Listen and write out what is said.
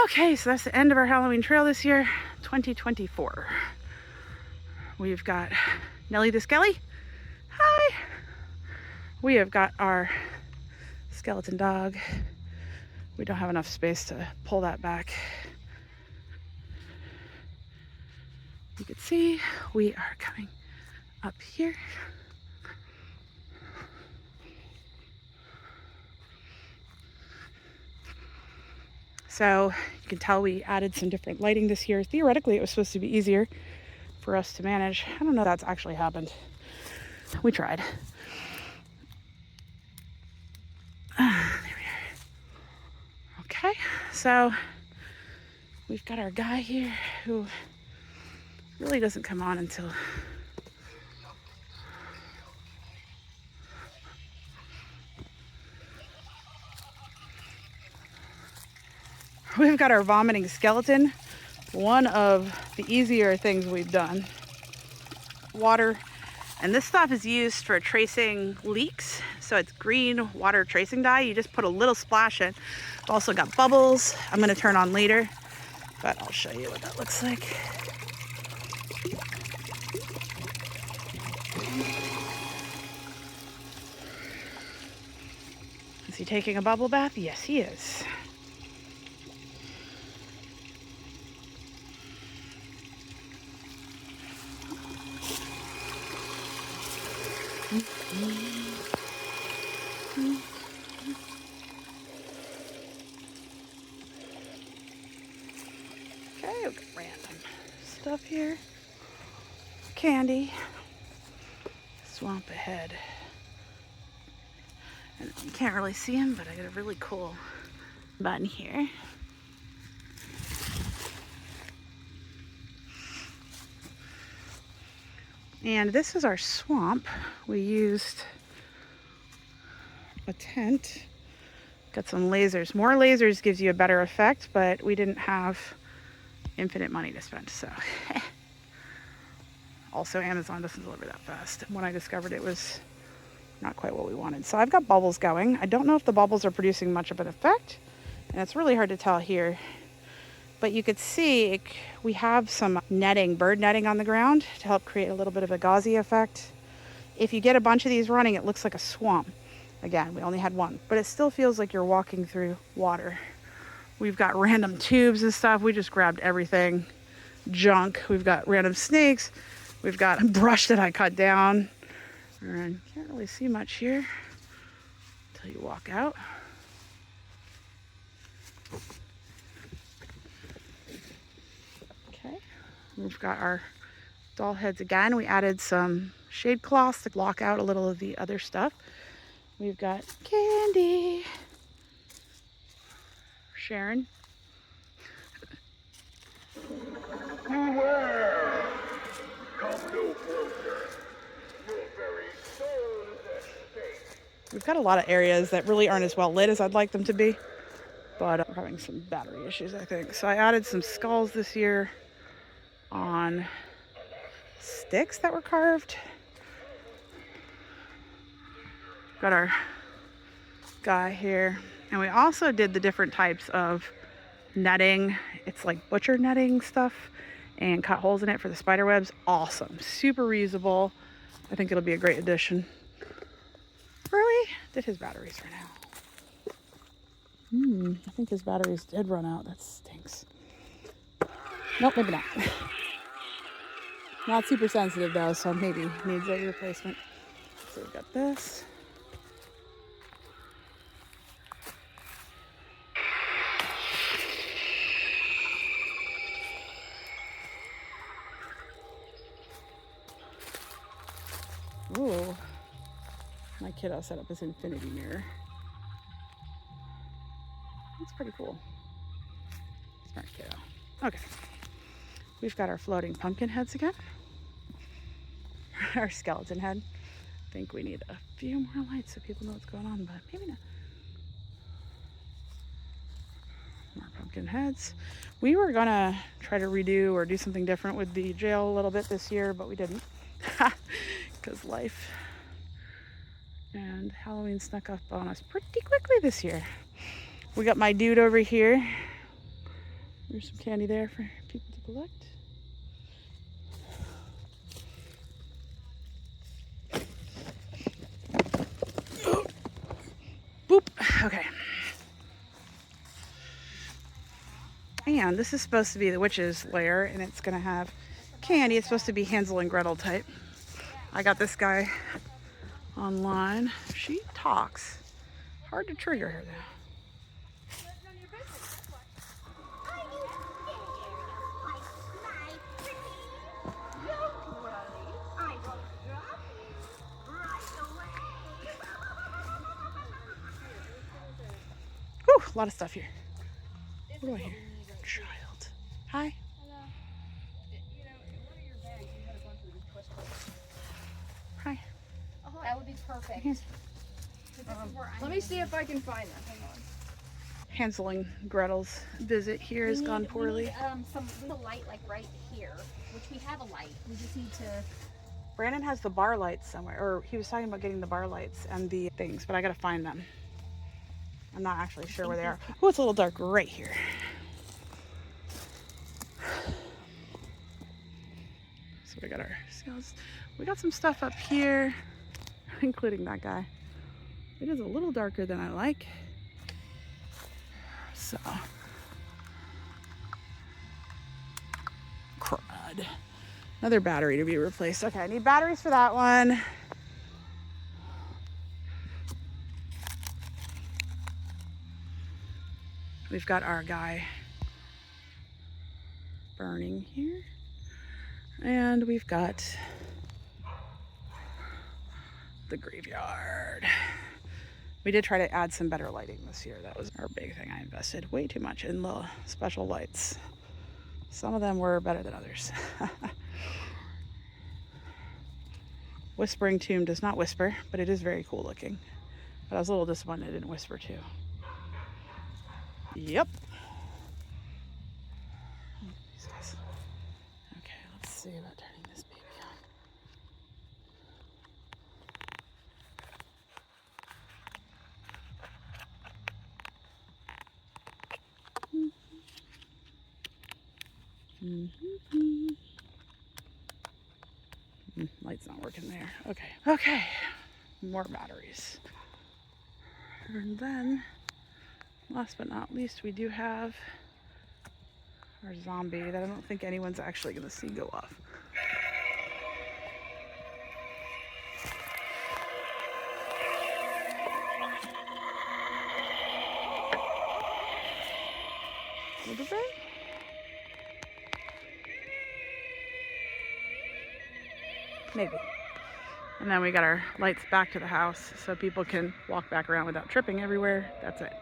Okay, so that's the end of our Halloween trail this year, 2024. We've got Nellie the Skelly. Hi. We have got our skeleton dog. We don't have enough space to pull that back. You can see we are coming up here. So you can tell we added some different lighting this year. Theoretically, it was supposed to be easier for us to manage. I don't know if that's actually happened. We tried. There we are. Okay, so we've got our guy here who really doesn't come on until we've got our vomiting skeleton. One of the easier things we've done. Water. And this stuff is used for tracing leaks. So it's green water tracing dye. You just put a little splash in. I've also got bubbles. I'm going to turn on later, but I'll show you what that looks like. Is he taking a bubble bath? Yes, he is. Okay, we've got random stuff here. Candy. Swamp ahead. And you can't really see him, but I got a really cool button here. And this is our swamp. We used a tent. Got some lasers. More lasers gives you a better effect, but we didn't have infinite money to spend, so. Also, Amazon doesn't deliver that fast. When I discovered it was not quite what we wanted. So I've got bubbles going. I don't know if the bubbles are producing much of an effect, and it's really hard to tell here. But you could see we have some netting, bird netting on the ground to help create a little bit of a gauzy effect. If you get a bunch of these running, it looks like a swamp. Again, we only had one, but it still feels like you're walking through water. We've got random tubes and stuff. We just grabbed everything. Junk. We've got random snakes. We've got a brush that I cut down. And can't really see much here until you walk out. Okay, we've got our doll heads again. We added some shade cloths to block out a little of the other stuff. We've got candy. Sharon. Beware! Come no closer. Your very soul is at stake. We've got a lot of areas that really aren't as well lit as I'd like them to be, but we're having some battery issues, I think. So I added some skulls this year on sticks that were carved. Got our guy here. And we also did the different types of netting. It's like butcher netting stuff, and cut holes in it for the spider webs. Awesome. Super reusable. I think it'll be a great addition. Really? Did his batteries run out? I think his batteries did run out. That stinks. Nope, maybe not. Not super sensitive though, so maybe needs a replacement. So we've got this. Ooh, my kiddo set up this infinity mirror. That's pretty cool. Smart kiddo. Okay, we've got our floating pumpkin heads again. Our skeleton head. I think we need a few more lights so people know what's going on, but maybe not. More pumpkin heads. We were gonna try to redo or do something different with the jail a little bit this year, but we didn't. Because life and Halloween snuck up on us pretty quickly this year. We got my dude over here. There's some candy there for people to collect. Oh. Boop. Okay. And this is supposed to be the witch's lair, and it's going to have candy. It's supposed to be Hansel and Gretel type. I got this guy online. She talks. Hard to trigger her though. Whew, a lot of stuff here. What do I hear? Child. Hi. Hi. That would be perfect. Here. Let me see if I can find that. Hang on. Hansel and Gretel's visit here has gone poorly. We need a light like right here, which we have a light. We just need to. Brandon has the bar lights somewhere, or he was talking about getting the bar lights and the things, but I gotta find them. I'm not actually sure where they are. Oh, it's a little dark right here. So we got our scales. We got some stuff up here, including that guy. It is a little darker than I like. So, crud. Another battery to be replaced. Okay, I need batteries for that one. We've got our guy burning here. And we've got the graveyard. We did try to add some better lighting this year. That was our big thing. I invested way too much in the special lights. Some of them were better than others. Whispering Tomb does not whisper, but it is very cool looking. But I was a little disappointed it didn't whisper too. Yep. Okay, let's see about turning this baby on. Light's not working there. Okay. Okay. More batteries. And then, last but not least, we do have our zombie that I don't think anyone's actually going to see go off. What is it? Maybe. And then we got our lights back to the house so people can walk back around without tripping everywhere. That's it.